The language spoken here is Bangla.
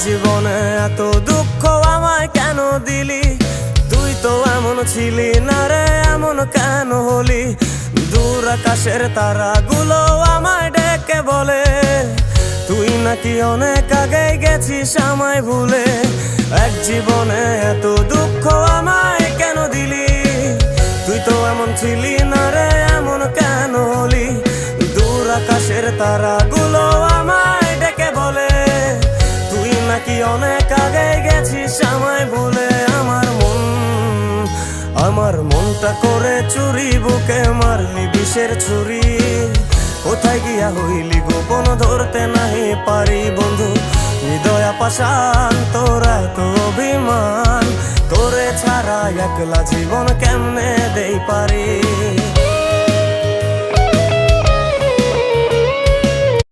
জীবনে এত দুঃখ আমায় কেন দিলি? তুই তো এমন ছিলি না রে, এমন কেন হলি? দূর আকাশের তারাগুলো আমায় ডেকে বলে তুই নাকি অনেক আগে গেছিস আমায় ভুলে। এক জীবনে এত দুঃখ আমায় কেন দিলি? তুই তো এমন ছিলি না রে, এমন কেন হলি? দূর আকাশের তারাগুলো আমায় ডেকে বলে তুই নাকি অনেক আগে গেছিস আমায় ভুলে। আমার মনটা করে চুরি, বুকে মারলি বিষের ছুরি। কোথায় গিয়া হইলি গোপন ধরতে নাহি পারি বন্ধু। হৃদয় পাষাণ তোর এত অভিমান, তোরে ছাড়া একলা জীবন কেমনে দেই পারি?